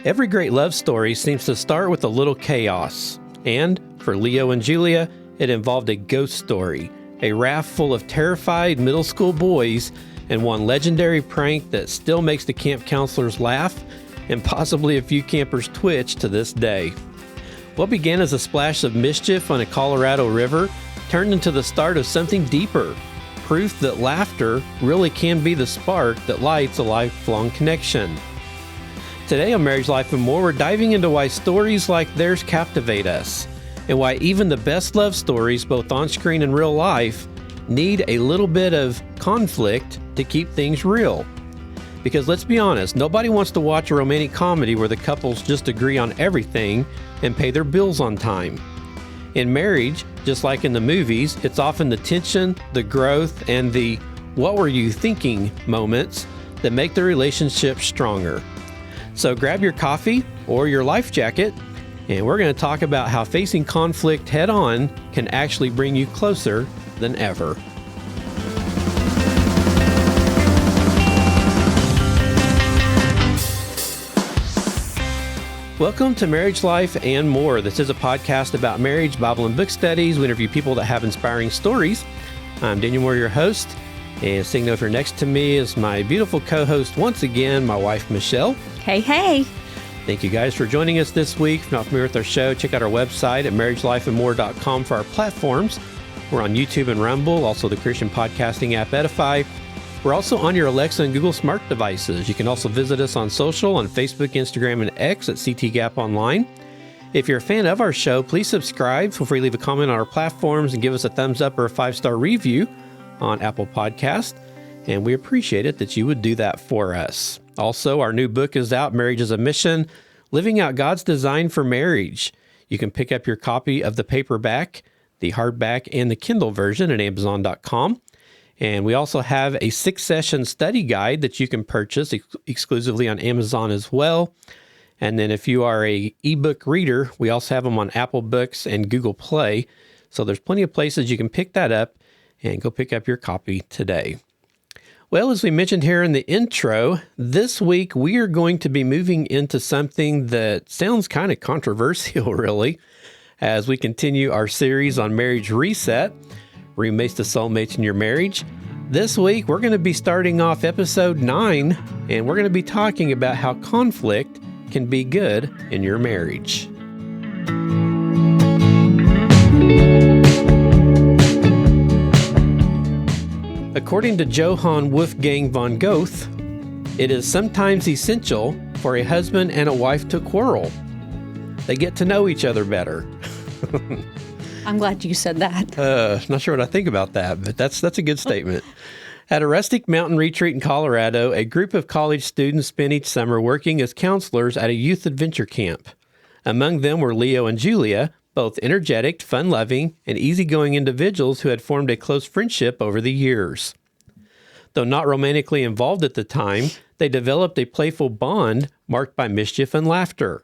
Every great love story seems to start with a little chaos. And for Leo and Julia, it involved a ghost story, a raft full of terrified middle school boys, and one legendary prank that still makes the camp counselors laugh and possibly a few campers twitch to this day. What began as a splash of mischief on a Colorado river turned into the start of something deeper, proof that laughter really can be the spark that lights a lifelong connection. Today on Marriage, Life, and More, we're diving into why stories like theirs captivate us, and why even the best love stories, both on screen and real life, need a little bit of conflict to keep things real. Because let's be honest, nobody wants to watch a romantic comedy where the couples just agree on everything and pay their bills on time. In marriage, just like in the movies, it's often the tension, the growth, and the "what were you thinking" moments that make the relationship stronger. So grab your coffee or your life jacket, and we're going to talk about how facing conflict head-on can actually bring you closer than ever. Welcome to Marriage, Life, and More. This is a podcast about marriage, Bible, and book studies. We interview people that have inspiring stories. I'm Daniel Moore, your host, and sitting over next to me is my beautiful co-host once again, my wife, Michelle. Hey, hey. Thank you guys for joining us this week. If you're not familiar with our show, check out our website at marriagelifeandmore.com for our platforms. We're on YouTube and Rumble, also the Christian podcasting app Edify. We're also on your Alexa and Google smart devices. You can also visit us on social on Facebook, Instagram, and X at CTGap Online. If you're a fan of our show, please subscribe. Feel free to leave a comment on our platforms and give us a thumbs up or a 5-star review on Apple Podcast. And we appreciate it that you would do that for us. Also, our new book is out, Marriage is a Mission, Living Out God's Design for Marriage. You can pick up your copy of the paperback, the hardback, and the Kindle version at Amazon.com. And we also have a 6-session study guide that you can purchase exclusively on Amazon as well. And then if you are a ebook reader, we also have them on Apple Books and Google Play. So there's plenty of places you can pick that up, and go pick up your copy today. Well, as we mentioned here in the intro, this week we are going to be moving into something that sounds kind of controversial, really, as we continue our series on Marriage Reset, Roommates to Soulmates in Your Marriage. This week, we're going to be starting off episode 9, and we're going to be talking about how conflict can be good in your marriage. According to Johann Wolfgang von Goethe, it is sometimes essential for a husband and a wife to quarrel. They get to know each other better. I'm glad you said that. Not sure what I think about that, but that's a good statement. At a rustic mountain retreat in Colorado, a group of college students spent each summer working as counselors at a youth adventure camp. Among them were Leo and Julia, both energetic, fun-loving, and easygoing individuals who had formed a close friendship over the years. Though not romantically involved at the time, they developed a playful bond marked by mischief and laughter.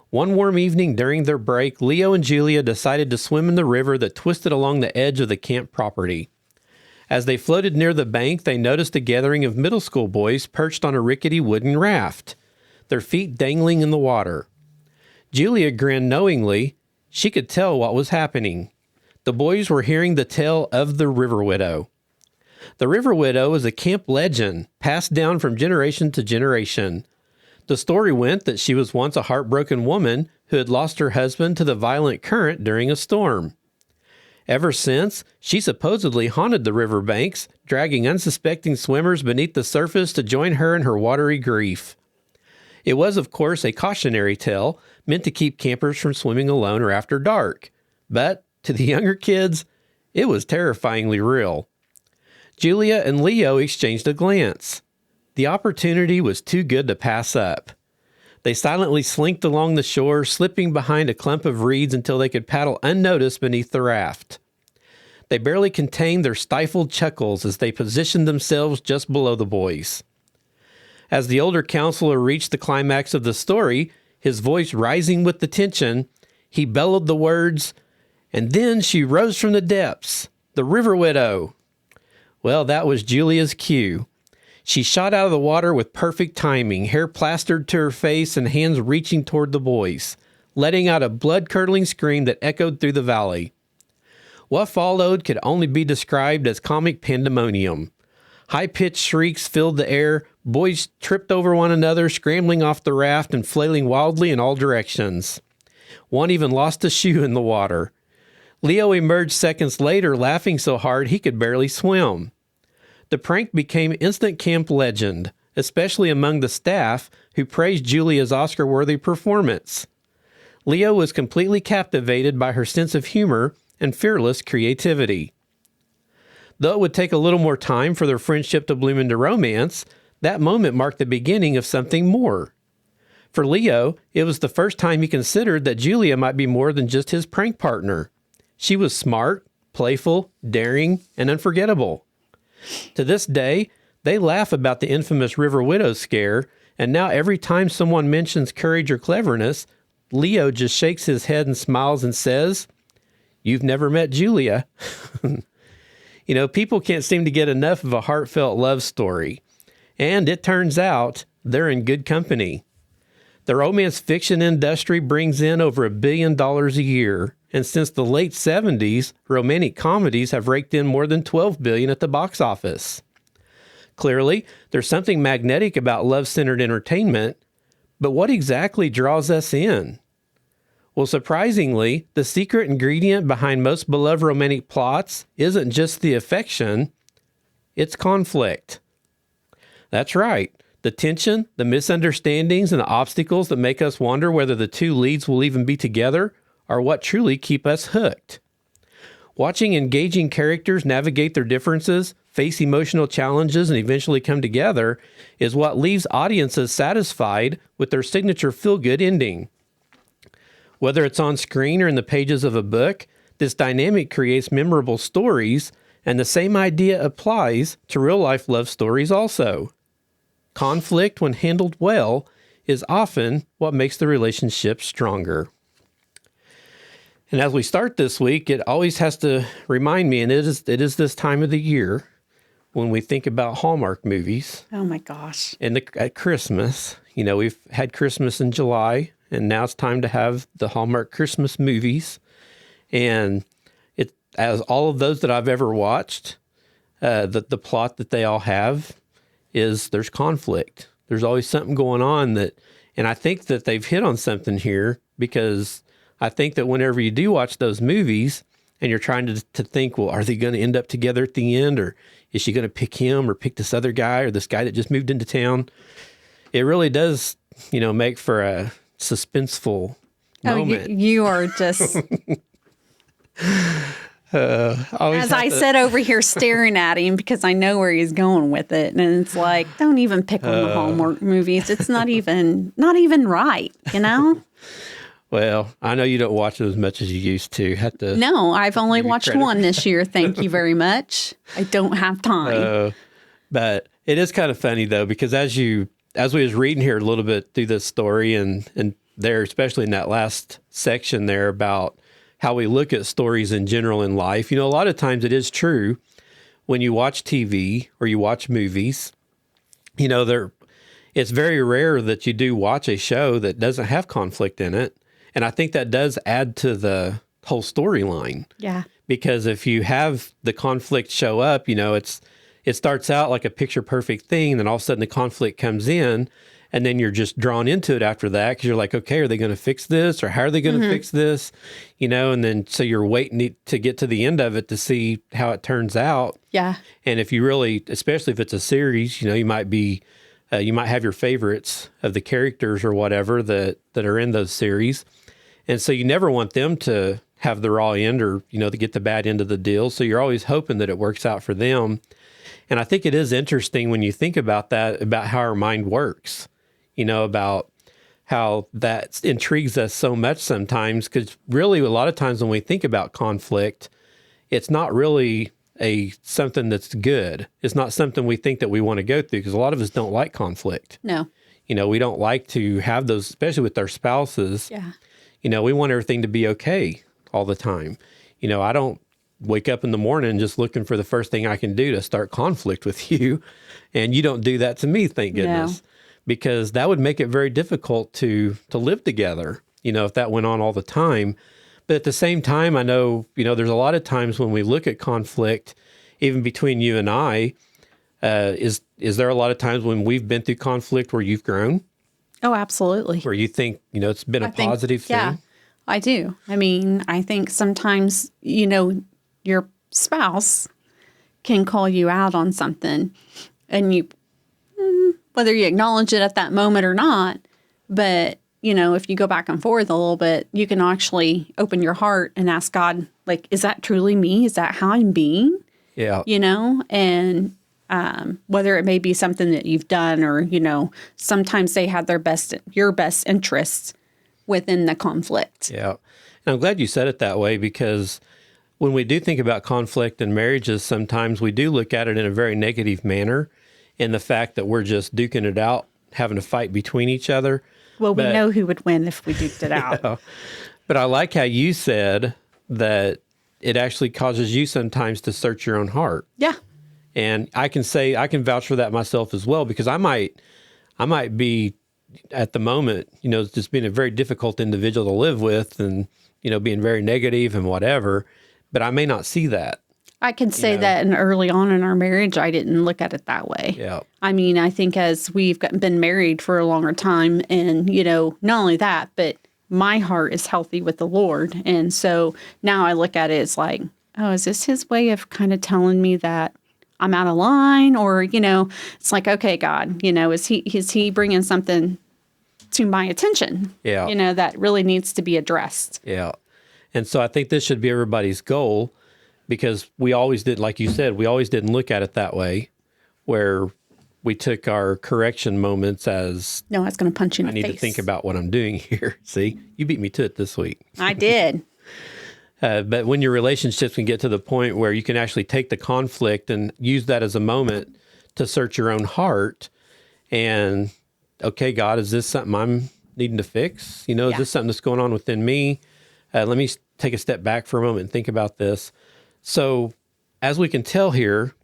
One warm evening during their break, Leo and Julia decided to swim in the river that twisted along the edge of the camp property. As they floated near the bank, they noticed a gathering of middle school boys perched on a rickety wooden raft, their feet dangling in the water. Julia grinned knowingly. She could tell what was happening. The boys were hearing the tale of the River Widow. The River Widow is a camp legend passed down from generation to generation. The story went that she was once a heartbroken woman who had lost her husband to the violent current during a storm. Ever since, she supposedly haunted the riverbanks, dragging unsuspecting swimmers beneath the surface to join her in her watery grief. It was, of course, a cautionary tale meant to keep campers from swimming alone or after dark. But to the younger kids, it was terrifyingly real. Julia and Leo exchanged a glance. The opportunity was too good to pass up. They silently slinked along the shore, slipping behind a clump of reeds until they could paddle unnoticed beneath the raft. They barely contained their stifled chuckles as they positioned themselves just below the boys. As the older counselor reached the climax of the story, his voice rising with the tension, he bellowed the words, "And then she rose from the depths, the River Widow." Well, that was Julia's cue. She shot out of the water with perfect timing, hair plastered to her face and hands reaching toward the boys, letting out a blood-curdling scream that echoed through the valley. What followed could only be described as comic pandemonium. High-pitched shrieks filled the air, boys tripped over one another, scrambling off the raft and flailing wildly in all directions. One even lost a shoe in the water. Leo emerged seconds later, laughing so hard he could barely swim. The prank became instant camp legend, especially among the staff who praised Julia's Oscar-worthy performance. Leo was completely captivated by her sense of humor and fearless creativity. Though it would take a little more time for their friendship to bloom into romance, that moment marked the beginning of something more. For Leo, it was the first time he considered that Julia might be more than just his prank partner. She was smart, playful, daring, and unforgettable. To this day, they laugh about the infamous River Widow scare, and now every time someone mentions courage or cleverness, Leo just shakes his head and smiles and says, "You've never met Julia." People can't seem to get enough of a heartfelt love story. And it turns out they're in good company. The romance fiction industry brings in over $1 billion a year. And since the late 70s, romantic comedies have raked in more than $12 billion at the box office. Clearly, there's something magnetic about love-centered entertainment, but what exactly draws us in? Well, surprisingly, the secret ingredient behind most beloved romantic plots isn't just the affection, it's conflict. That's right. The tension, the misunderstandings, and the obstacles that make us wonder whether the two leads will even be together are what truly keep us hooked. Watching engaging characters navigate their differences, face emotional challenges, and eventually come together is what leaves audiences satisfied with their signature feel-good ending. Whether it's on screen or in the pages of a book, this dynamic creates memorable stories, and the same idea applies to real-life love stories also. Conflict, when handled well, is often what makes the relationship stronger. And as we start this week, it always has to remind me, and it is this time of the year when we think about Hallmark movies. Oh my gosh. And at Christmas, we've had Christmas in July, and now it's time to have the Hallmark Christmas movies. And as all of those that I've ever watched, the plot that they all have is there's conflict. There's always something going on and I think that they've hit on something here, because I think that whenever you do watch those movies and you're trying to think, well, are they going to end up together at the end, or is she going to pick him or pick this other guy or this guy that just moved into town? It really does, make for a suspenseful moment. You are just... As I said over here staring at him, because I know where he's going with it. And it's like, don't even pick on the Hallmark movies. It's not even right, Well, I know you don't watch it as much as you used to. No, I've only watched one this year. Thank you very much. I don't have time. But it is kind of funny, though, because as we was reading here a little bit through this story and there, especially in that last section there about how we look at stories in general in life, a lot of times it is true when you watch TV or you watch movies, it's very rare that you do watch a show that doesn't have conflict in it. And I think that does add to the whole storyline. Yeah. Because if you have the conflict show up, it starts out like a picture perfect thing, and then all of a sudden the conflict comes in, and then you're just drawn into it after that because you're like, okay, are they going to fix this, or how are they going to fix this? And then so you're waiting to get to the end of it to see how it turns out. Yeah. And if you really, especially if it's a series, you might have your favorites of the characters or whatever that are in those series. And so you never want them to have the raw end or, to get the bad end of the deal. So you're always hoping that it works out for them. And I think it is interesting when you think about that, about how our mind works, about how that intrigues us so much sometimes, because really a lot of times when we think about conflict, it's not really something that's good. It's not something we think that we want to go through, because a lot of us don't like conflict. No. We don't like to have those, especially with our spouses. Yeah. We want everything to be okay all the time. I don't wake up in the morning just looking for the first thing I can do to start conflict with you. And you don't do that to me, thank goodness, because that would make it very difficult to live together, if that went on all the time. But at the same time, I know, there's a lot of times when we look at conflict, even between you and I, is there a lot of times when we've been through conflict where you've grown? Oh, absolutely. Where you think, it's been a positive thing? Yeah, I do. I mean, I think sometimes, your spouse can call you out on something and you, whether you acknowledge it at that moment or not, but, if you go back and forth a little bit, you can actually open your heart and ask God, like, is that truly me? Is that how I'm being? Yeah. And whether it may be something that you've done or, sometimes they had your best interests within the conflict. Yeah. And I'm glad you said it that way, because when we do think about conflict in marriages, sometimes we do look at it in a very negative manner, in the fact that we're just duking it out, having a fight between each other. Well, we know who would win if we duked it out. But I like how you said that it actually causes you sometimes to search your own heart. Yeah. And I can vouch for that myself as well, because I might be at the moment, just being a very difficult individual to live with and, being very negative and whatever, but I may not see that. I can say that early on in our marriage, I didn't look at it that way. Yeah. I mean, I think as we've been married for a longer time and, not only that, but my heart is healthy with the Lord. And so now I look at it as like, oh, is this his way of kind of telling me that I'm out of line? Or, it's like, okay, God, is he bringing something to my attention? Yeah. That really needs to be addressed. Yeah. And so I think this should be everybody's goal, because we always did, like you said, we always didn't look at it that way, where we took our correction moments as, no, I was going to punch you in the face. I need to think about what I'm doing here. See, you beat me to it this week. I did. But when your relationships can get to the point where you can actually take the conflict and use that as a moment to search your own heart and, okay, God, is this something I'm needing to fix? Is this something that's going on within me? Let me take a step back for a moment and think about this. So as we can tell here,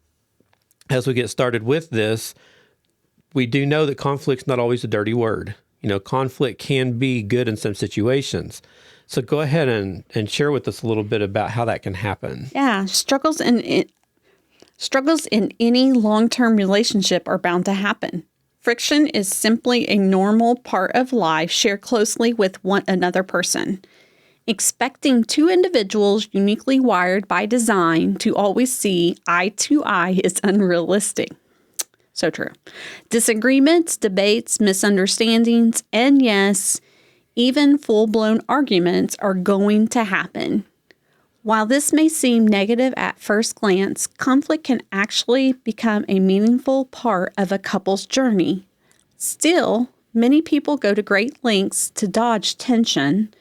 as we get started with this, we do know that conflict's not always a dirty word. Conflict can be good in some situations. So go ahead and share with us a little bit about how that can happen. Yeah, struggles in any long-term relationship are bound to happen. Friction is simply a normal part of life shared closely with another person. Expecting two individuals uniquely wired by design to always see eye to eye is unrealistic. So true. Disagreements, debates, misunderstandings, and yes, even full-blown arguments are going to happen. While this may seem negative at first glance, conflict can actually become a meaningful part of a couple's journey. Still, many people go to great lengths to dodge tension,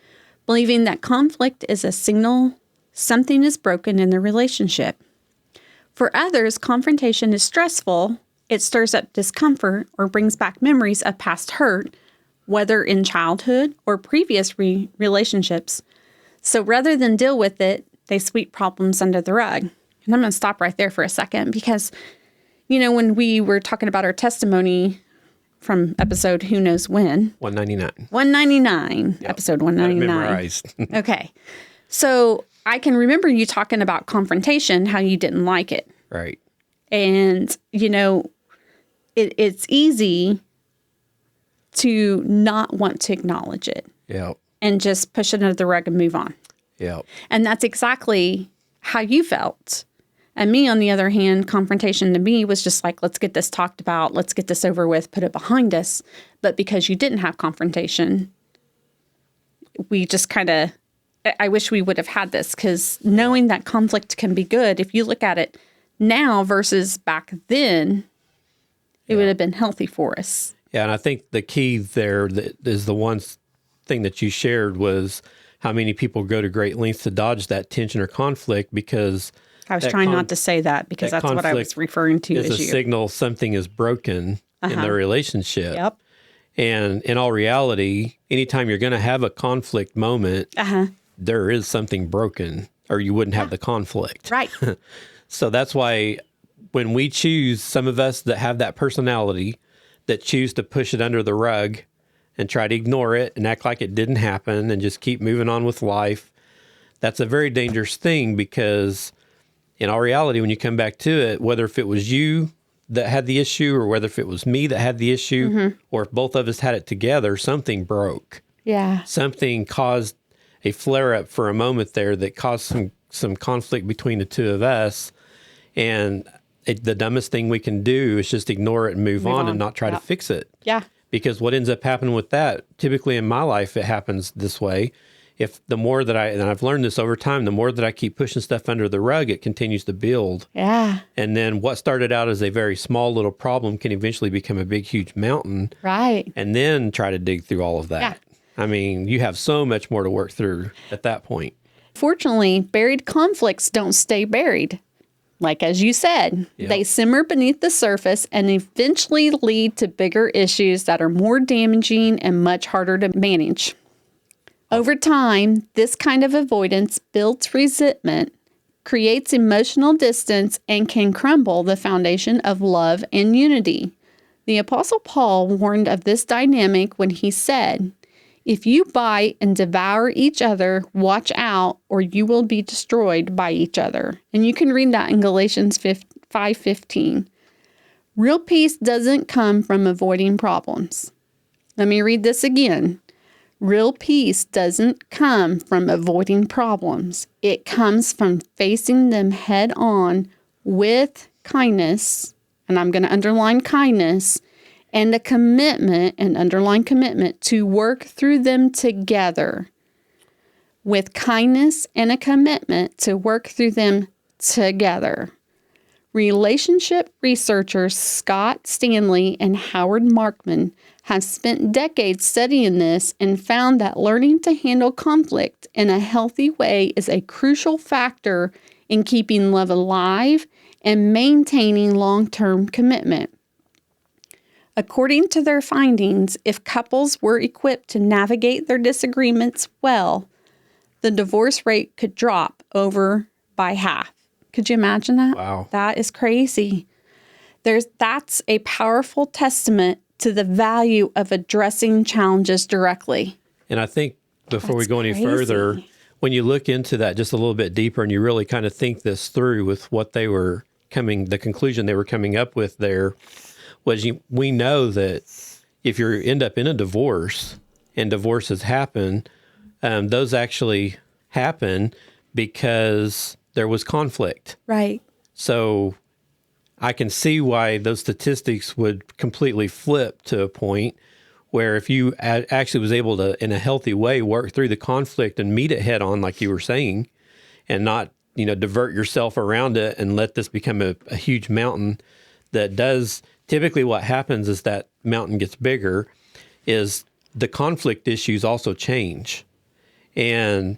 believing that conflict is a signal something is broken in the relationship. For others, confrontation is stressful. It stirs up discomfort or brings back memories of past hurt, whether in childhood or previous relationships. So rather than deal with it, they sweep problems under the rug. And I'm going to stop right there for a second because, when we were talking about our testimony from episode who knows when. 199. 199, yep. Episode 199. Memorized. Okay. So I can remember you talking about confrontation, how you didn't like it. Right. And, it's easy to not want to acknowledge it. Yeah. And just push it under the rug and move on. Yeah. And that's exactly how you felt. And me, on the other hand, confrontation to me was just like, let's get this talked about. Let's get this over with, put it behind us. But because you didn't have confrontation, we just kind of, I wish we would have had this, because knowing that conflict can be good, if you look at it now versus back then, it would have been healthy for us. Yeah, and I think the key there is the one thing that you shared was how many people go to great lengths to dodge that tension or conflict, because I was trying not to say that because that's what I was referring to as a signal something is broken in the relationship. Yep. And in all reality, anytime you're going to have a conflict moment, there is something broken or you wouldn't have the conflict. Right. So that's why when we choose, some of us that have that personality that choose to push it under the rug and try to ignore it and act like it didn't happen and just keep moving on with life, that's a very dangerous thing, because in all reality, when you come back to it, whether if it was you that had the issue or whether if it was me that had the issue, or if both of us had it together, something broke. Yeah. Something caused a flare-up for a moment there that caused some conflict between the two of us. And the dumbest thing we can do is just ignore it and move on and not try to fix it. Yeah. Because what ends up happening with that, typically in my life, it happens this way. If the more that and I've learned this over time, the more that I keep pushing stuff under the rug, it continues to build. Yeah. And then what started out as a very small little problem can eventually become a big, huge mountain. Right. And then try to dig through all of that. Yeah. I mean, you have so much more to work through at that point. Fortunately, buried conflicts don't stay buried. Like, as you said, they simmer beneath the surface and eventually lead to bigger issues that are more damaging and much harder to manage. Over time, this kind of avoidance builds resentment, creates emotional distance, and can crumble the foundation of love and unity. The Apostle Paul warned of this dynamic when he said, "If you bite and devour each other, watch out, or you will be destroyed by each other." And you can read that in Galatians 5:15. Real peace doesn't come from avoiding problems. Let me read this again. Real peace doesn't come from avoiding problems. It comes from facing them head on with kindness, and I'm going to underline kindness, and a commitment, and underline commitment, to work through them together. With kindness and a commitment to work through them together. Relationship researchers Scott Stanley and Howard Markman have spent decades studying this and found that learning to handle conflict in a healthy way is a crucial factor in keeping love alive and maintaining long-term commitment. According to their findings, if couples were equipped to navigate their disagreements well, the divorce rate could drop over by half. Could you imagine that? Wow. That is crazy. That's a powerful testament to the value of addressing challenges directly. And I think before we go any further, when you look into that just a little bit deeper and you really kind of think this through with what the conclusion they were coming up with there was we know that if you end up in a divorce and divorces happen, those actually happen because there was conflict. Right. So I can see why those statistics would completely flip to a point where if you actually was able to, in a healthy way, work through the conflict and meet it head on, like you were saying, and not, divert yourself around it and let this become a huge mountain that does. Typically what happens is that mountain gets bigger, is the conflict issues also change. And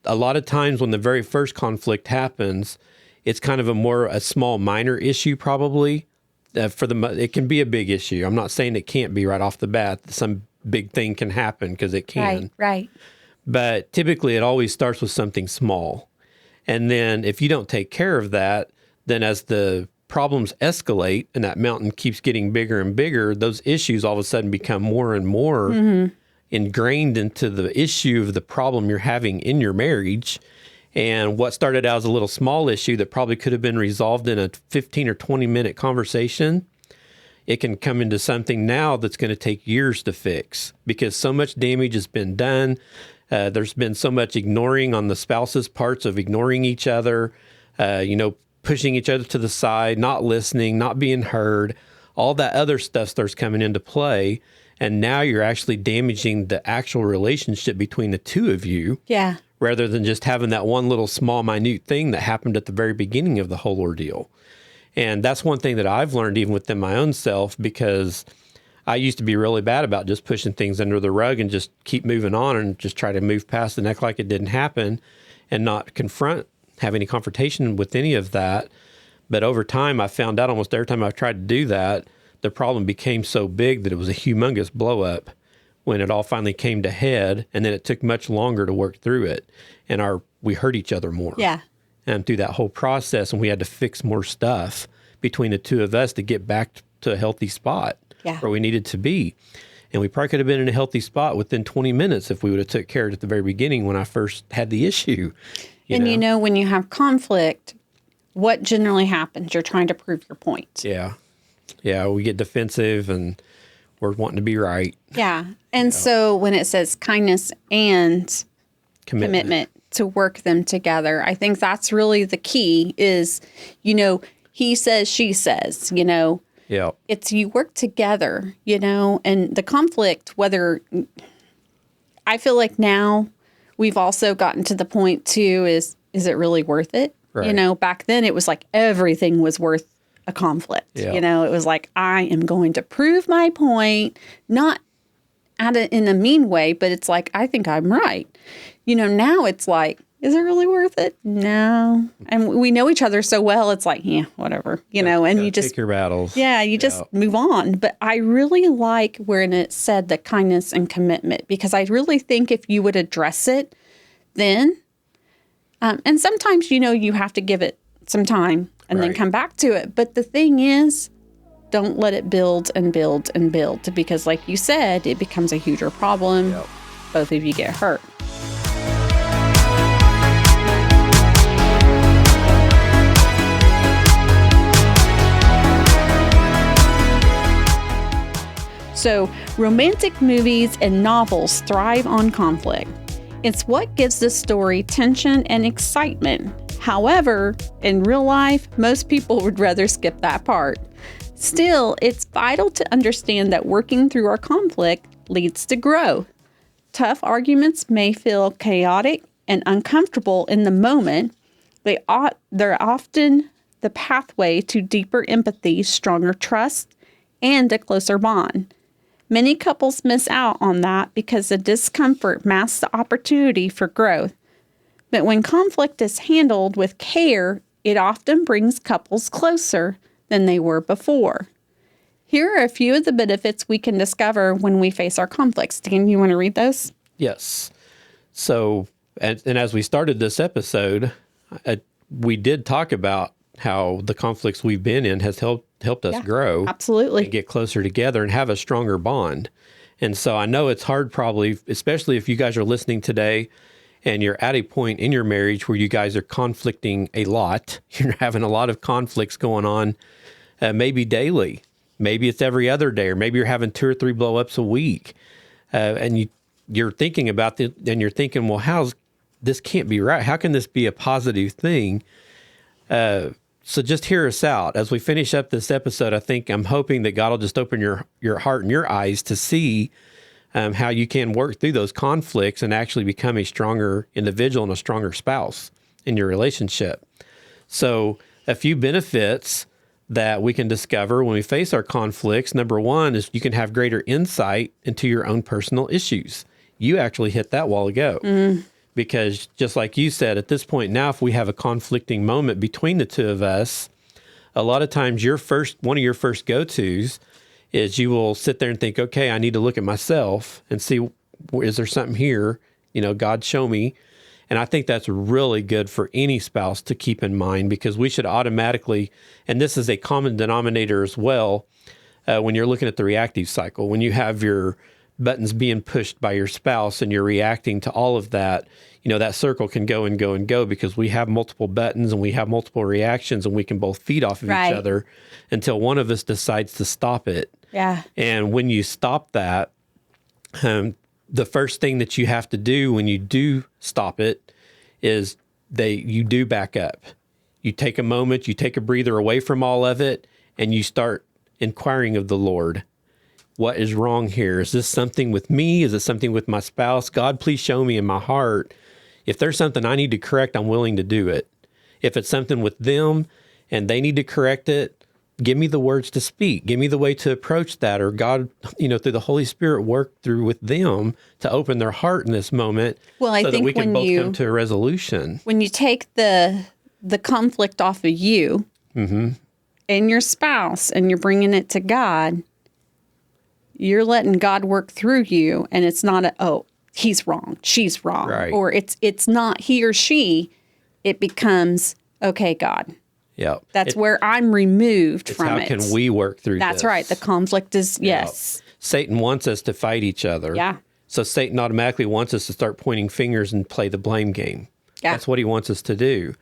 a lot of times when the very first conflict happens, it's kind of a small minor issue probably. It can be a big issue. I'm not saying it can't be right off the bat. Some big thing can happen, because it can. Right. But typically it always starts with something small. And then if you don't take care of that, then as the problems escalate and that mountain keeps getting bigger and bigger, those issues all of a sudden become more and more ingrained into the issue of the problem you're having in your marriage. And what started out as a little small issue that probably could have been resolved in a 15 or 20-minute conversation, it can come into something now that's going to take years to fix, because so much damage has been done. There's been so much ignoring on the spouse's parts of ignoring each other, pushing each other to the side, not listening, not being heard. All that other stuff starts coming into play. And now you're actually damaging the actual relationship between the two of you. Yeah. Rather than just having that one little small, minute thing that happened at the very beginning of the whole ordeal. And that's one thing that I've learned even within my own self, because I used to be really bad about just pushing things under the rug and just keep moving on and just try to move past and act like it didn't happen and not have any confrontation with any of that. But over time, I found out almost every time I've tried to do that, the problem became so big that it was a humongous blow up when it all finally came to head, and then it took much longer to work through it. And our we hurt each other more. Yeah. And through that whole process, and we had to fix more stuff between the two of us to get back to a healthy spot where we needed to be. And we probably could have been in a healthy spot within 20 minutes if we would have took care of it at the very beginning when I first had the issue. You know, when you have conflict, what generally happens? You're trying to prove your point. Yeah. Yeah, we get defensive and we're wanting to be right. Yeah. And so when it says kindness and commitment to work them together, I think that's really the key is, you know, he says, she says, you know. Yeah. It's you work together, you know, and the conflict, whether I feel like now we've also gotten to the point too, is it really worth it? Right. You know, back then it was like everything was worth a conflict. Yeah. You know, it was like, I am going to prove my point, not in a mean way, but it's like, I think I'm right. You know, now it's like, is it really worth it? No. And we know each other so well. It's like, yeah, whatever, you know, and you just pick your battles. Yeah, you just move on. But I really like when it said the kindness and commitment, because I really think if you would address it then, and sometimes, you know, you have to give it some time and then come back to it. But the thing is, don't let it build and build and build, because like you said, it becomes a huger problem. Yep. Both of you get hurt. So, romantic movies and novels thrive on conflict. It's what gives the story tension and excitement. However, in real life, most people would rather skip that part. Still, it's vital to understand that working through our conflict leads to growth. Tough arguments may feel chaotic and uncomfortable in the moment. They're often the pathway to deeper empathy, stronger trust, and a closer bond. Many couples miss out on that because the discomfort masks the opportunity for growth. But when conflict is handled with care, it often brings couples closer than they were before. Here are a few of the benefits we can discover when we face our conflicts. Dan, you want to read those? Yes. So, and as we started this episode, we did talk about how the conflicts we've been in has helped us grow. Absolutely. And get closer together and have a stronger bond. And so I know it's hard probably, especially if you guys are listening today and you're at a point in your marriage where you guys are conflicting a lot. You're having a lot of conflicts going on, maybe daily. Maybe it's every other day, or maybe you're having 2 or 3 blow-ups a week. And you're thinking about it, and you're thinking, well, this can't be right. How can this be a positive thing? So just hear us out. As we finish up this episode, I'm hoping that God will just open your heart and your eyes to see how you can work through those conflicts and actually become a stronger individual and a stronger spouse in your relationship. So a few benefits that we can discover when we face our conflicts. Number one is you can have greater insight into your own personal issues. You actually hit that while ago. Because just like you said, at this point now, if we have a conflicting moment between the two of us, a lot of times one of your first go-tos is you will sit there and think, okay, I need to look at myself and see, is there something here? You know, God, show me. And I think that's really good for any spouse to keep in mind, because we should automatically, and this is a common denominator as well, when you're looking at the reactive cycle, when you have your buttons being pushed by your spouse and you're reacting to all of that, you know, that circle can go and go and go, because we have multiple buttons and we have multiple reactions and we can both feed off of each other until one of us decides to stop it. Yeah. And when you stop that, the first thing that you have to do when you do stop it is you do back up. You take a moment, you take a breather away from all of it, and you start inquiring of the Lord. What is wrong here? Is this something with me? Is it something with my spouse? God, please show me in my heart. If there's something I need to correct, I'm willing to do it. If it's something with them and they need to correct it, give me the words to speak. Give me the way to approach that. Or God, you know, through the Holy Spirit, work through with them to open their heart in this moment. Well, I so think that we can when both you come to a resolution. When you take the conflict off of you and your spouse and you're bringing it to God, you're letting God work through you. And it's not he's wrong, she's wrong, Right. or it's not he or she. It becomes, okay, God, Yeah. that's where I'm removed from How it. can we work through That's this? right. The conflict is, yes. Satan wants us to fight each other. Yeah. So Satan automatically wants us to start pointing fingers and play the blame game. Yeah. That's what he wants us to do.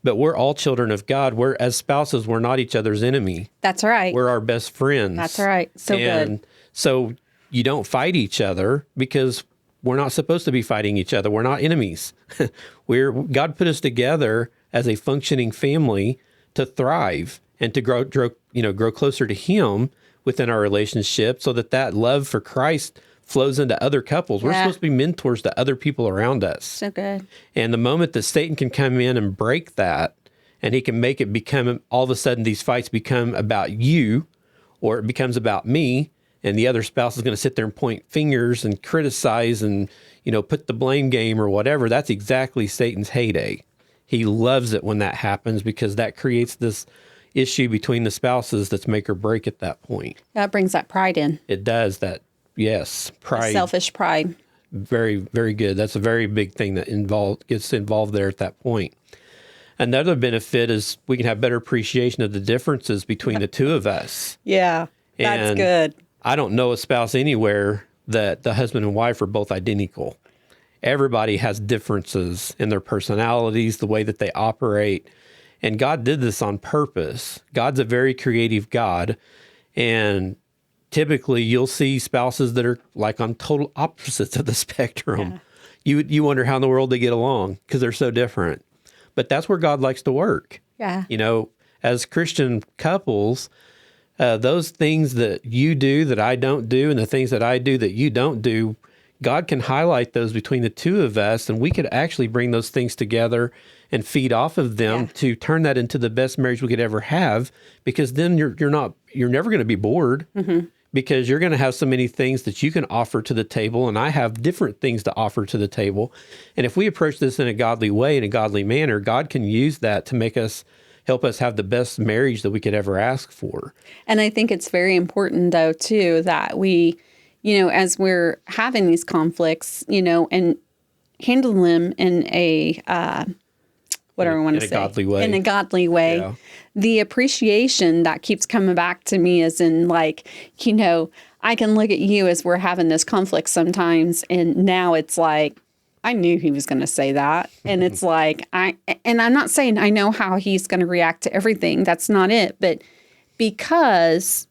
But we're all children of God. We're, as spouses, we're not each other's enemy. That's right. We're our best friends. That's right. So and good. So you don't fight each other because we're not supposed to be fighting each other. We're not enemies. God put us together as a functioning family to thrive and to grow closer to Him within our relationship, so that love for Christ flows into other couples. We're supposed to be mentors to other people around us. So good. And the moment that Satan can come in and break that, and he can make it become, all of a sudden these fights become about you, or it becomes about me, and the other spouse is going to sit there and point fingers and criticize and, put the blame game or whatever. That's exactly Satan's heyday. He loves it when that happens, because that creates this issue between the spouses that's make or break at that point. That brings that pride in. It does that. Yes. Pride. Selfish pride. Very, very good. That's a very big thing that gets involved there at that point. Another benefit is we can have better appreciation of the differences between the two of us. Yeah. That's And good. I don't know a spouse anywhere that the husband and wife are both identical. Everybody has differences in their personalities, the way that they operate. And God did this on purpose. God's a very creative God. And typically you'll see spouses that are like on total opposites of the spectrum. Yeah. You wonder how in the world they get along, because they're so different. But that's where God likes to work. Yeah. As Christian couples, those things that you do that I don't do, and the things that I do that you don't do, God can highlight those between the two of us, and we could actually bring those things together and feed off of them to turn that into the best marriage we could ever have. Because then you're never going to be bored, because you're going to have so many things that you can offer to the table, and I have different things to offer to the table. And if we approach this in a godly way, in a godly manner, God can use that to help us have the best marriage that we could ever ask for. And I think it's very important, though, too, that we, as we're having these conflicts, and handle them in a, whatever I want to say. In a godly way. In a godly way. Yeah. The appreciation that keeps coming back to me is in like, I can look at you as we're having this conflict sometimes, and now it's like, I knew he was going to say that. And it's like, I'm not saying I know how he's going to react to everything. That's not it. But because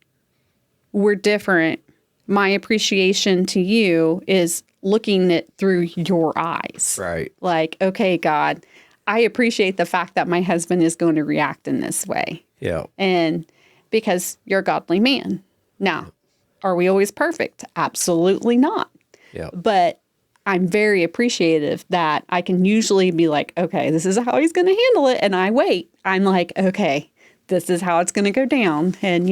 we're different, my appreciation to you is looking it through your eyes. Right. Like, okay, God, I appreciate the fact that my husband is going to react in this way. Yeah. And because you're a godly man. Now, are we always perfect? Absolutely not. Yeah. But I'm very appreciative that I can usually be like, okay, this is how he's going to handle it. And I wait. I'm like, okay, this is how it's going to go down. And,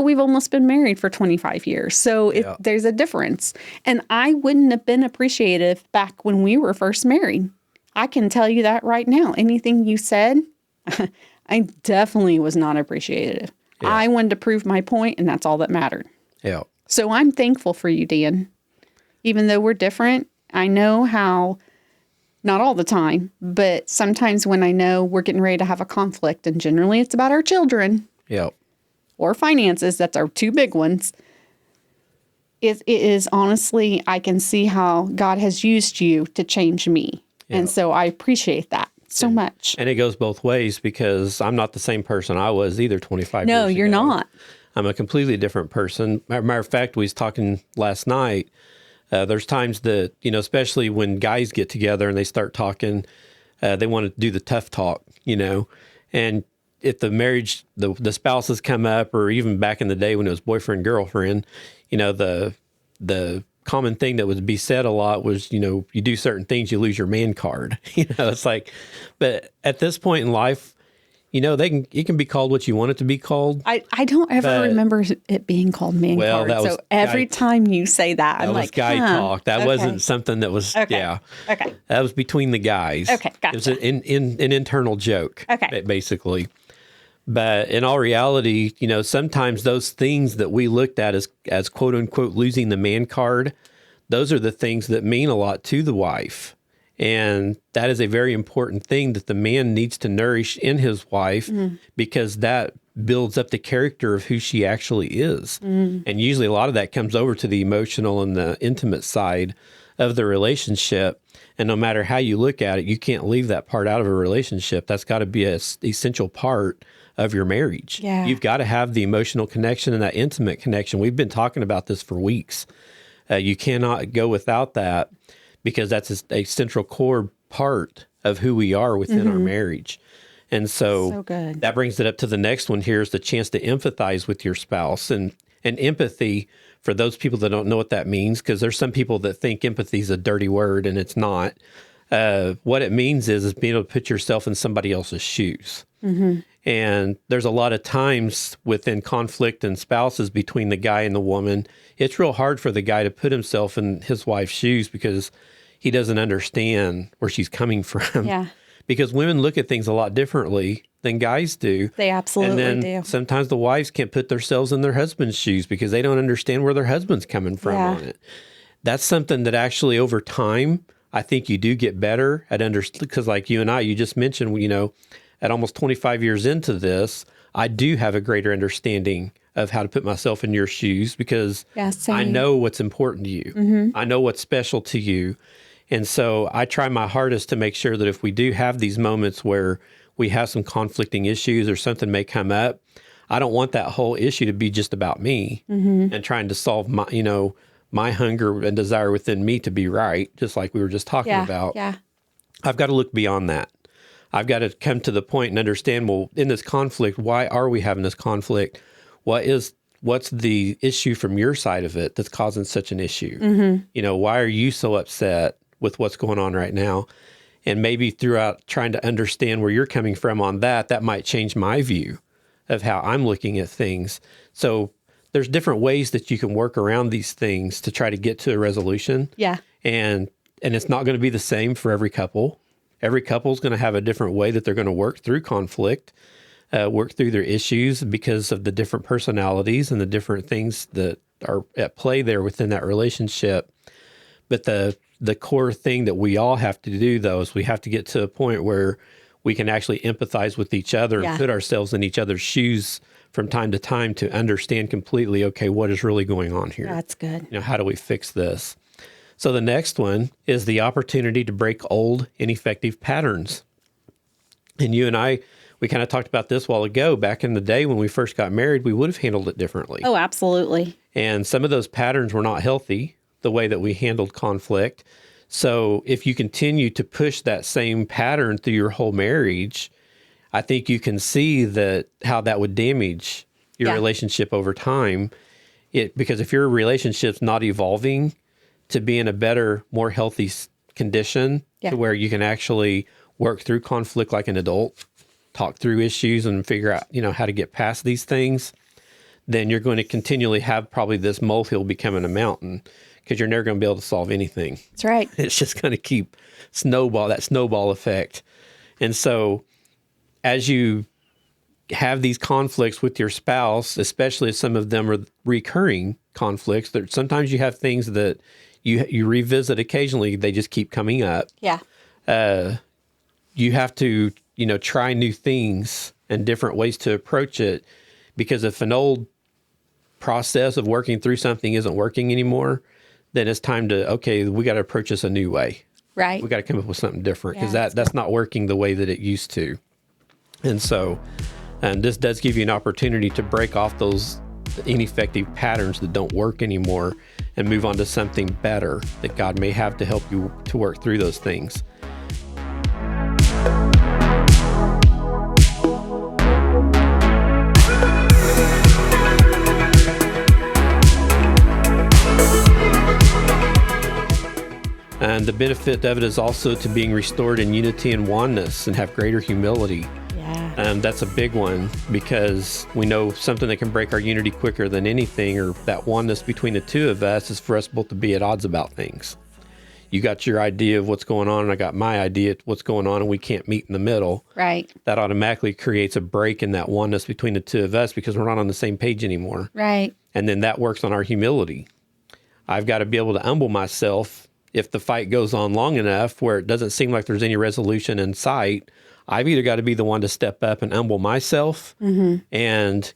we've almost been married for 25 years. So there's a difference. And I wouldn't have been appreciative back when we were first married. I can tell you that right now. Anything you said, I definitely was not appreciative. Yeah. I wanted to prove my point, and that's all that mattered. Yeah. So I'm thankful for you, Dan. Even though we're different, I know how, not all the time, but sometimes when I know we're getting ready to have a conflict, and generally it's about our children or finances, that's our two big ones, it is honestly, I can see how God has used you to change me. Yeah. And so I appreciate that so much. And it goes both ways, because I'm not the same person I was either 25 years ago. No, you're not. I'm a completely different person. Matter of fact, we was talking last night. There's times that, especially when guys get together and they start talking, they want to do the tough talk, and if the marriage, the spouses come up, or even back in the day when it was boyfriend, girlfriend, the common thing that would be said a lot was, you do certain things, you lose your man card. It's like, but at this point in life, it can be called what you want it to be called. I don't ever remember it being called man card. So every time you say that, I'm like, guy talk. That wasn't something that was, Okay. That was between the guys. Okay, gotcha. It was an internal joke, basically. But in all reality, sometimes those things that we looked at as quote unquote losing the man card, those are the things that mean a lot to the wife. And that is a very important thing that the man needs to nourish in his wife, because that builds up the character of who she actually is. And usually a lot of that comes over to the emotional and the intimate side of the relationship. And no matter how you look at it, you can't leave that part out of a relationship. That's got to be an essential part of your marriage. Yeah. You've got to have the emotional connection and that intimate connection. We've been talking about this for weeks. You cannot go without that, because that's a central core part of who we are within our marriage. And so good. that brings it up to the next one here, is the chance to empathize with your spouse. And empathy, for those people that don't know what that means, because there's some people that think empathy is a dirty word, and it's not. What it means is being able to put yourself in somebody else's shoes. And there's a lot of times within conflict and spouses between the guy and the woman, it's real hard for the guy to put himself in his wife's shoes, because he doesn't understand where she's coming from. Yeah. Because women look at things a lot differently than guys do. They absolutely and then do. Sometimes the wives can't put themselves in their husband's shoes because they don't understand where their husband's coming from on it. That's something that actually over time, I think you do get better at understanding. Because like you and I, you just mentioned, at almost 25 years into this, I do have a greater understanding of how to put myself in your shoes, because I know what's important to you. I know what's special to you. And so I try my hardest to make sure that if we do have these moments where we have some conflicting issues or something may come up, I don't want that whole issue to be just about me and trying to solve my hunger and desire within me to be right, just like we were just talking about. Yeah. I've got to look beyond that. I've got to come to the point and understand, well, in this conflict, why are we having this conflict? What's the issue from your side of it that's causing such an issue? Why are you so upset with what's going on right now? And maybe throughout trying to understand where you're coming from on that might change my view of how I'm looking at things. So there's different ways that you can work around these things to try to get to a resolution. Yeah. And it's not going to be the same for every couple. Every couple is going to have a different way that they're going to work through conflict, work through their issues, because of the different personalities and the different things that are at play there within that relationship. But the core thing that we all have to do, though, is we have to get to a point where we can actually empathize with each other and put ourselves in each other's shoes from time to time to understand completely, okay, what is really going on here? That's good. How do we fix this? So the next one is the opportunity to break old, ineffective patterns. And you and I, we kind of talked about this a while ago. Back in the day when we first got married, we would have handled it differently. Oh, absolutely. And some of those patterns were not healthy, the way that we handled conflict. So if you continue to push that same pattern through your whole marriage, I think you can see how that would damage your relationship over time. Because if your relationship's not evolving to be in a better, more healthy condition, to where you can actually work through conflict like an adult, talk through issues and figure out, how to get past these things, then you're going to continually have probably this molehill becoming a mountain, because you're never going to be able to solve anything. That's right. It's just going to keep that snowball effect. And so as you have these conflicts with your spouse, especially if some of them are recurring conflicts, that sometimes you have things that you revisit occasionally, they just keep coming up. Yeah. You have to, try new things and different ways to approach it, because if an old process of working through something isn't working anymore, then it's time to, we got to approach this a new way. Right. We got to come up with something different, because that's not working the way that it used to. And so, this does give you an opportunity to break off those ineffective patterns that don't work anymore and move on to something better that God may have to help you to work through those things. And the benefit of it is also to being restored in unity and oneness and have greater humility. Yeah. That's a big one, because we know something that can break our unity quicker than anything, or that oneness between the two of us, is for us both to be at odds about things. You got your idea of what's going on, and I got my idea of what's going on, and we can't meet in the middle. Right. That automatically creates a break in that oneness between the two of us, because we're not on the same page anymore. Right. And then that works on our humility. I've got to be able to humble myself if the fight goes on long enough where it doesn't seem like there's any resolution in sight. I've either got to be the one to step up and humble myself and,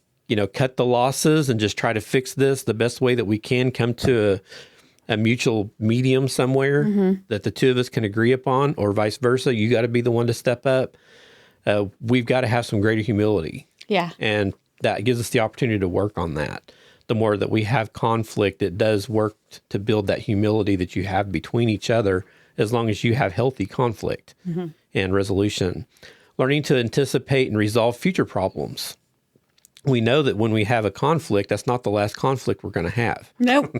cut the losses and just try to fix this the best way that we can, come to a mutual medium somewhere that the two of us can agree upon, or vice versa. You got to be the one to step up. We've got to have some greater humility. Yeah. And that gives us the opportunity to work on that. The more that we have conflict, it does work to build that humility that you have between each other, as long as you have healthy conflict and resolution. Learning to anticipate and resolve future problems. We know that when we have a conflict, that's not the last conflict we're going to have. Nope.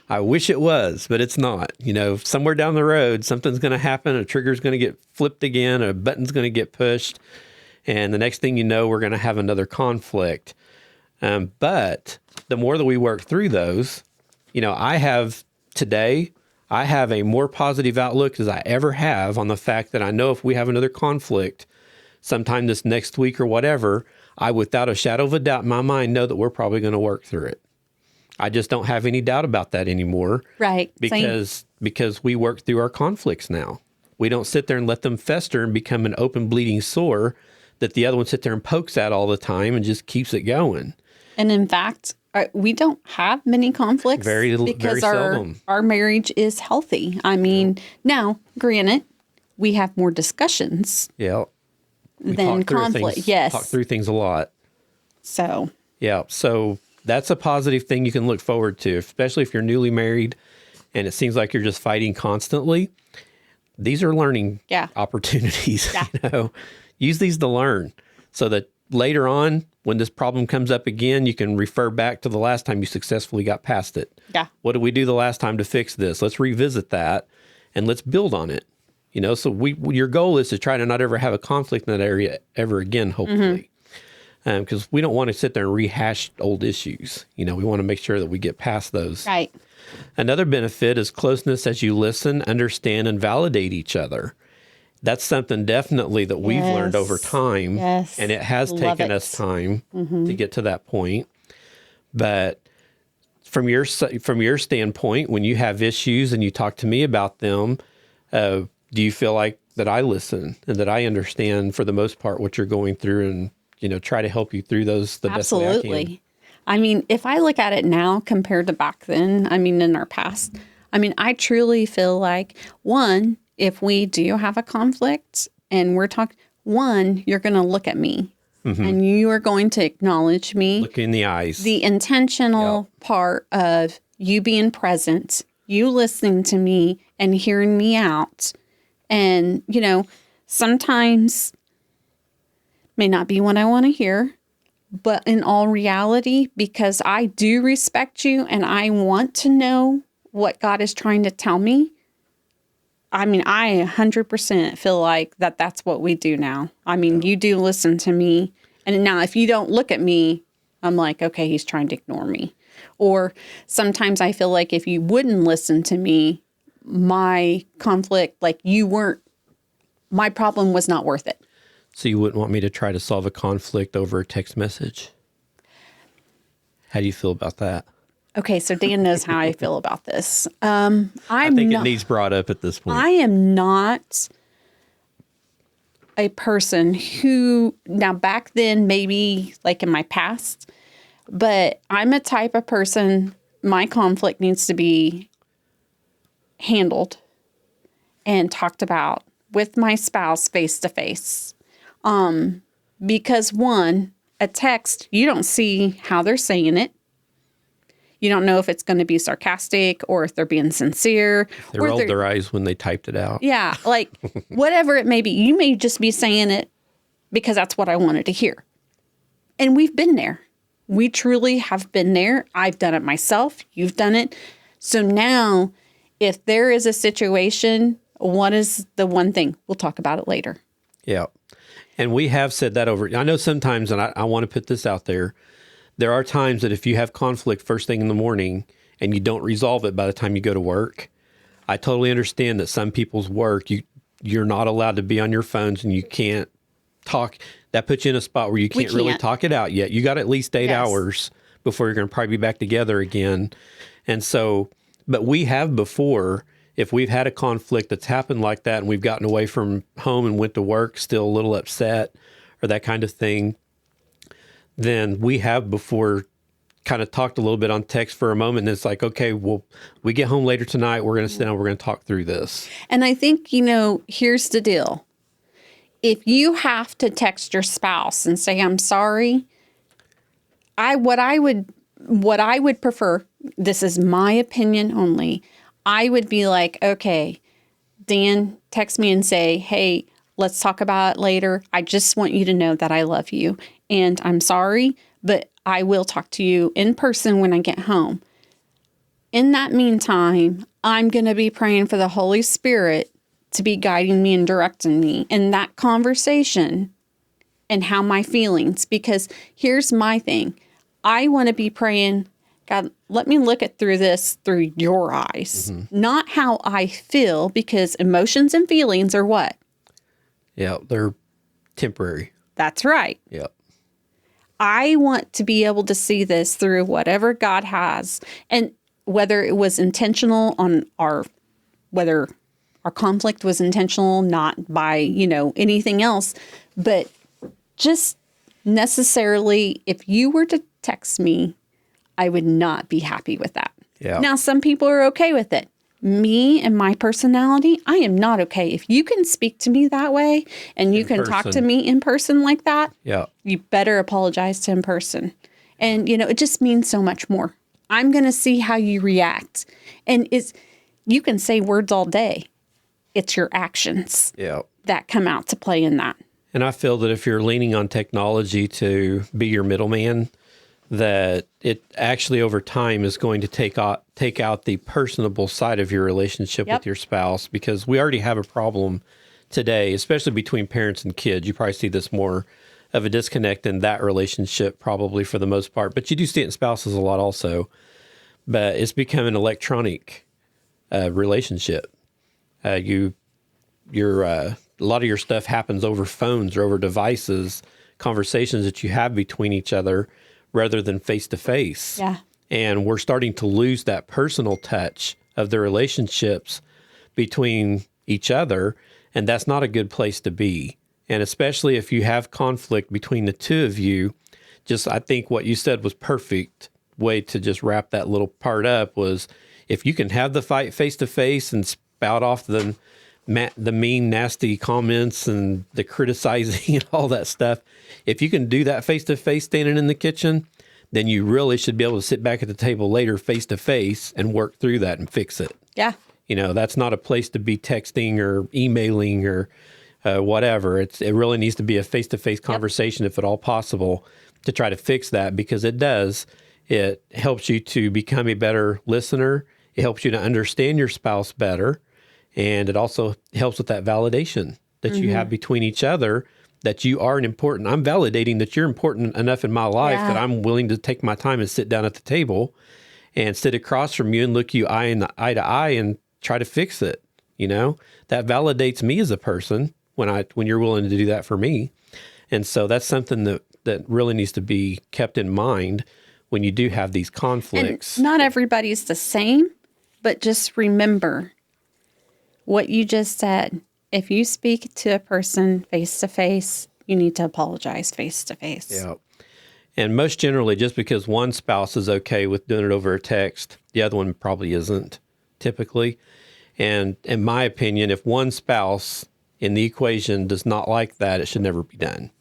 I wish it was, but it's not. Somewhere down the road, something's going to happen. A trigger's going to get flipped again. A button's going to get pushed. And the next thing you know, we're going to have another conflict. But the more that we work through those, I have a more positive outlook as I ever have on the fact that I know if we have another conflict sometime this next week or whatever, I, without a shadow of a doubt in my mind, know that we're probably going to work through it. I just don't have any doubt about that anymore. Right. Because we work through our conflicts now. We don't sit there and let them fester and become an open bleeding sore that the other one sits there and pokes at all the time and just keeps it going. And in fact, we don't have many conflicts very seldom. Our marriage is healthy. I mean, now, granted, we have more discussions than conflict. Yes. Talk through things a lot. So. Yeah. So that's a positive thing you can look forward to, especially if you're newly married and it seems like you're just fighting constantly. These are learning opportunities. Yeah. Use these to learn so that later on, when this problem comes up again, you can refer back to the last time you successfully got past it. Yeah. What did we do the last time to fix this? Let's revisit that and let's build on it. So your goal is to try to not ever have a conflict in that area ever again, hopefully. Because we don't want to sit there and rehash old issues. We want to make sure that we get past those. Right. Another benefit is closeness as you listen, understand, and validate each other. That's something definitely that we've learned over time. Yes. And it has taken us time to get to that point. But from your standpoint, when you have issues and you talk to me about them, do you feel like that I listen and that I understand for the most part what you're going through and, try to help you through those the best way I can? Absolutely. I mean, if I look at it now compared to back then, in our past, I truly feel like, one, if we do have a conflict and we're talking, you're going to look at me and you are going to acknowledge me. Look in the eyes. The intentional part of you being present, you listening to me and hearing me out. And, sometimes may not be what I want to hear, but in all reality, because I do respect you and I want to know what God is trying to tell me, I 100% feel like that's what we do now. You do listen to me. And now if you don't look at me, I'm like, okay, he's trying to ignore me. Or sometimes I feel like if you wouldn't listen to me, my conflict, my problem was not worth it. So you wouldn't want me to try to solve a conflict over a text message? How do you feel about that? Okay, so Dan knows how I feel about this. I think it needs brought up at this point. I am not a person who, now back then, maybe like in my past, but I'm a type of person, my conflict needs to be handled and talked about with my spouse face to face. Because one, a text, you don't see how they're saying it. You don't know if it's going to be sarcastic or if they're being sincere. They rolled their eyes when they typed it out. Yeah, whatever it may be. You may just be saying it because that's what I wanted to hear. And we've been there. We truly have been there. I've done it myself. You've done it. So now, if there is a situation, what is the one thing? We'll talk about it later. Yeah. And we have said that over. I know sometimes, and I want to put this out there, there are times that if you have conflict first thing in the morning and you don't resolve it by the time you go to work, I totally understand that some people's work, you're not allowed to be on your phones and you can't talk. That puts you in a spot where you can't really talk it out yet. You got at least 8 hours before you're going to probably be back together again. And so But we have before, if we've had a conflict that's happened like that and we've gotten away from home and went to work still a little upset or that kind of thing, then we have before kind of talked a little bit on text for a moment. And it's like, okay, well, we get home later tonight. We're going to sit down. We're going to talk through this. And I think, here's the deal. If you have to text your spouse and say, I'm sorry, what I would prefer, this is my opinion only, I would be like, okay, Dan, text me and say, hey, let's talk about it later. I just want you to know that I love you and I'm sorry, but I will talk to you in person when I get home. In that meantime, I'm going to be praying for the Holy Spirit to be guiding me and directing me in that conversation and how my feelings, because here's my thing. I want to be praying, God, let me look at through this through your eyes, not how I feel, because emotions and feelings are what? Yeah, they're temporary. That's right. Yeah. I want to be able to see this through whatever God has, and whether it was intentional whether our conflict was intentional, not by, anything else, but just necessarily, if you were to text me, I would not be happy with that. Yeah. Now, some people are okay with it. Me and my personality, I am not okay. If you can speak to me that way and you can talk to me in person like that, you better apologize to in person. And, it just means so much more. I'm going to see how you react. And you can say words all day. It's your actions that come out to play in that. And I feel that if you're leaning on technology to be your middleman, that it actually over time is going to take out the personable side of your relationship with your spouse, because we already have a problem today, especially between parents and kids. You probably see this more of a disconnect in that relationship probably for the most part, but you do see it in spouses a lot also. But it's become an electronic relationship. A lot of your stuff happens over phones or over devices, conversations that you have between each other rather than face to face. Yeah. And we're starting to lose that personal touch of the relationships between each other. And that's not a good place to be. And especially if you have conflict between the two of you, I think what you said was perfect way to just wrap that little part up was, if you can have the fight face to face and spout off the mean, nasty comments and the criticizing and all that stuff, if you can do that face to face standing in the kitchen, then you really should be able to sit back at the table later face to face and work through that and fix it. Yeah. That's not a place to be texting or emailing or whatever. It really needs to be a face to face conversation, if at all possible, to try to fix that, because it does. It helps you to become a better listener. It helps you to understand your spouse better. And it also helps with that validation that you have between each other, that you are I'm validating that you're important enough in my life that I'm willing to take my time and sit down at the table and sit across from you and look you eye to eye and try to fix it. That validates me as a person when you're willing to do that for me. And so that's something that really needs to be kept in mind when you do have these conflicts. And not everybody's the same, but just remember what you just said. If you speak to a person face to face, you need to apologize face to face. Yeah. And most generally, just because one spouse is okay with doing it over a text, the other one probably isn't, typically. And in my opinion, if one spouse in the equation does not like that, it should never be done.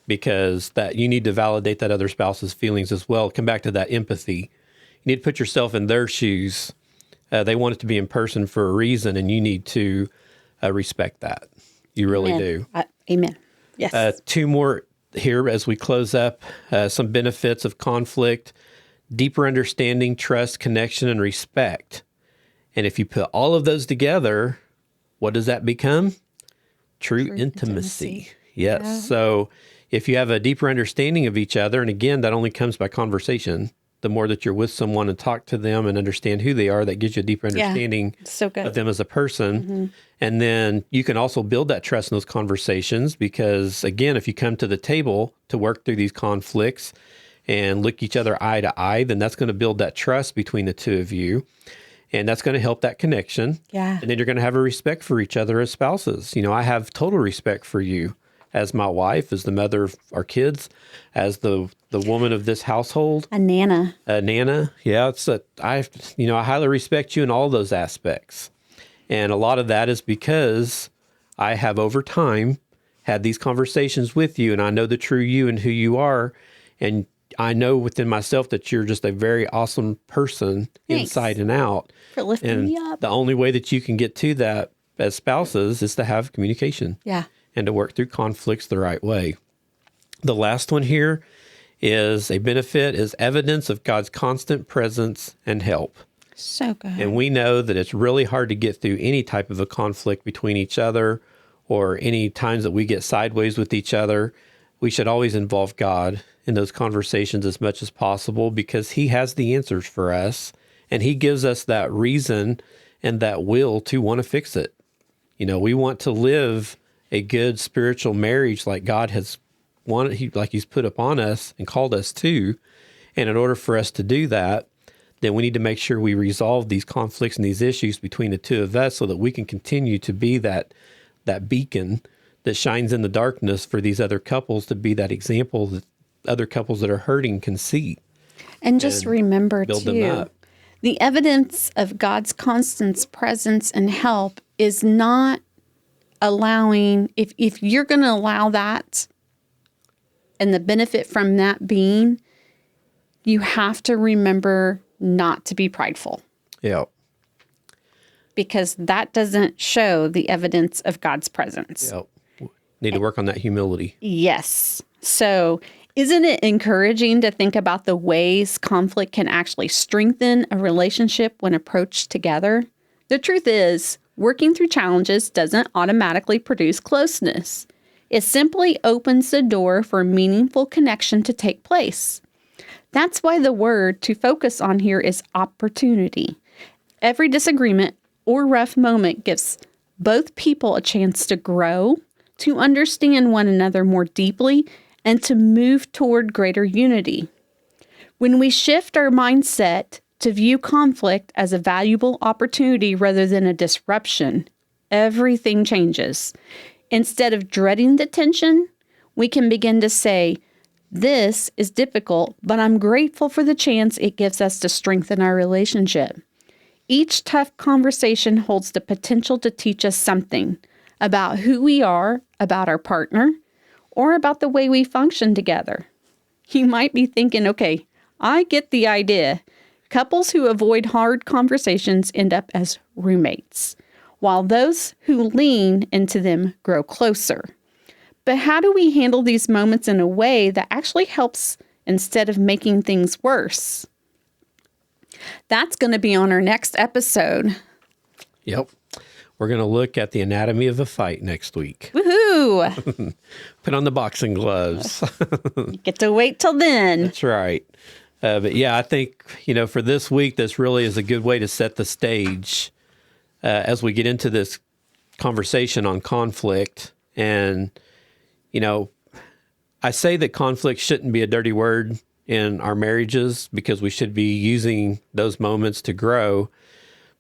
Because that you need to validate that other spouse's feelings as well. Come back to that empathy. You need to put yourself in their shoes. They want it to be in person for a reason, and you need to respect that. You really do. Amen. Yes. Two more here as we close up. Some benefits of conflict: deeper understanding, trust, connection, and respect. And if you put all of those together, what does that become? True intimacy. Yes. Yeah. So if you have a deeper understanding of each other, and again, that only comes by conversation. The more that you're with someone and talk to them and understand who they are, that gives you a deeper understanding of them as a person. And then you can also build that trust in those conversations, because again, if you come to the table to work through these conflicts and look each other eye to eye, then that's going to build that trust between the two of you. And that's going to help that connection. Yeah. And then you're going to have a respect for each other as spouses. I have total respect for you as my wife, as the mother of our kids, as the woman of this household. A Nana. Nana. Yeah, I highly respect you in all those aspects. And a lot of that is because I have over time had these conversations with you, and I know the true you and who you are. And I know within myself that you're just a very awesome person. Thanks. Inside and out. For lifting me up. The only way that you can get to that as spouses is to have communication. Yeah. And to work through conflicts the right way. The last one here is a benefit is evidence of God's constant presence and help. So good. And we know that it's really hard to get through any type of a conflict between each other or any times that we get sideways with each other. We should always involve God in those conversations as much as possible because he has the answers for us and he gives us that reason and that will to want to fix it. We want to live a good spiritual marriage like God has wanted, like he's put upon us and called us to. And in order for us to do that, then we need to make sure we resolve these conflicts and these issues between the two of us so that we can continue to be that beacon that shines in the darkness for these other couples, to be that example that other couples that are hurting can see. And just remember, build too, them up. The evidence of God's constant presence and help is not allowing, if you're going to allow that and the benefit from that being, you have to remember not to be prideful. Yeah. Because that doesn't show the evidence of God's presence. Yeah. Need to work on that humility. Yes. So isn't it encouraging to think about the ways conflict can actually strengthen a relationship when approached together? The truth is, working through challenges doesn't automatically produce closeness. It simply opens the door for meaningful connection to take place. That's why the word to focus on here is opportunity. Every disagreement or rough moment gives both people a chance to grow, to understand one another more deeply, and to move toward greater unity. When we shift our mindset to view conflict as a valuable opportunity rather than a disruption, everything changes. Instead of dreading the tension, we can begin to say, "This is difficult, but I'm grateful for the chance it gives us to strengthen our relationship." Each tough conversation holds the potential to teach us something about who we are, about our partner, or about the way we function together. You might be thinking, okay, I get the idea. Couples who avoid hard conversations end up as roommates, while those who lean into them grow closer. But how do we handle these moments in a way that actually helps instead of making things worse? That's going to be on our next episode. Yep. We're going to look at the anatomy of a fight next week. Woohoo! Put on the boxing gloves. You get to wait till then. That's right. But yeah, I think, for this week, this really is a good way to set the stage as we get into this conversation on conflict. And, I say that conflict shouldn't be a dirty word in our marriages because we should be using those moments to grow.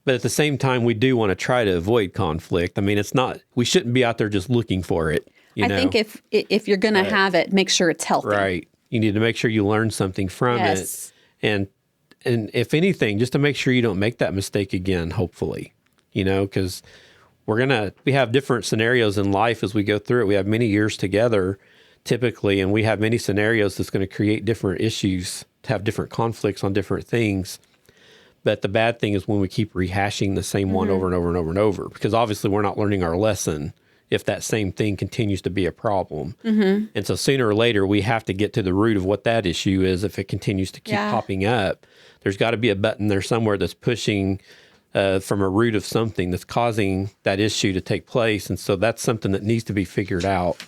But at the same time, we do want to try to avoid conflict. I mean, we shouldn't be out there just looking for it. I think if you're going to have it, make sure it's healthy. Right. You need to make sure you learn something from it. And if anything, just to make sure you don't make that mistake again, hopefully, because we have different scenarios in life as we go through it. We have many years together typically, and we have many scenarios that's going to create different issues, to have different conflicts on different things. But the bad thing is when we keep rehashing the same one over and over and over and over, because obviously we're not learning our lesson if that same thing continues to be a problem. Mm-hmm. And so sooner or later, we have to get to the root of what that issue is if it continues to keep popping up. There's got to be a button there somewhere that's pushing from a root of something that's causing that issue to take place. And so that's something that needs to be figured out.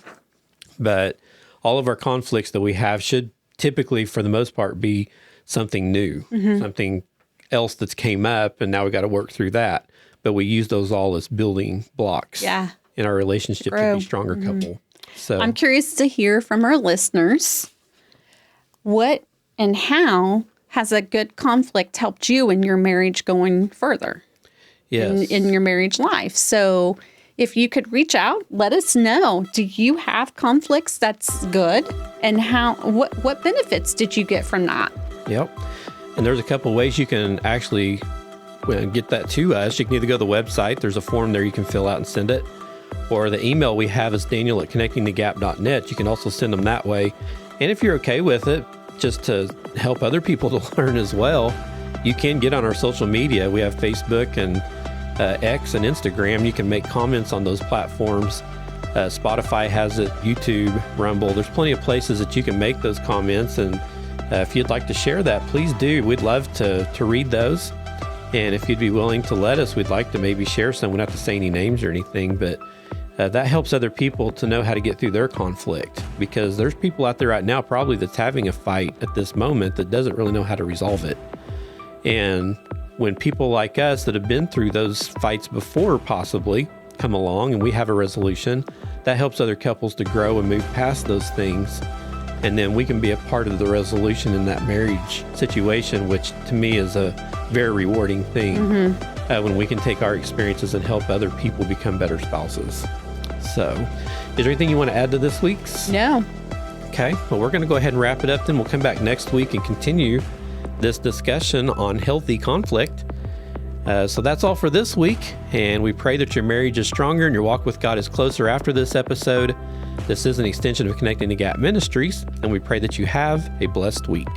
But all of our conflicts that we have should typically, for the most part, be something new, something else that's came up, and now we got to work through that. But we use those all as building blocks in our relationship to be a stronger couple. So I'm curious to hear from our listeners what and how has a good conflict helped you in your marriage going further? Yes. In your marriage life. So if you could reach out, let us know. Do you have conflicts that's good? And what benefits did you get from that? Yep. And there's a couple ways you can actually get that to us. You can either go to the website. There's a form there you can fill out and send it. Or the email we have is daniel@connectingthegap.net. You can also send them that way. And if you're okay with it, just to help other people to learn as well, you can get on our social media. We have Facebook and X and Instagram. You can make comments on those platforms. Spotify has it, YouTube, Rumble. There's plenty of places that you can make those comments. And if you'd like to share that, please do. We'd love to read those. And if you'd be willing to let us, we'd like to maybe share some. We don't have to say any names or anything, but that helps other people to know how to get through their conflict, because there's people out there right now probably that's having a fight at this moment that doesn't really know how to resolve it. And when people like us that have been through those fights before possibly come along and we have a resolution, that helps other couples to grow and move past those things. And then we can be a part of the resolution in that marriage situation, which to me is a very rewarding thing when we can take our experiences and help other people become better spouses. So, is there anything you want to add to this week's? No. Okay, well, we're going to go ahead and wrap it up. Then we'll come back next week and continue this discussion on healthy conflict. So that's all for this week, and we pray that your marriage is stronger and your walk with God is closer after this episode. This is an extension of Connecting the Gap Ministries, and we pray that you have a blessed week.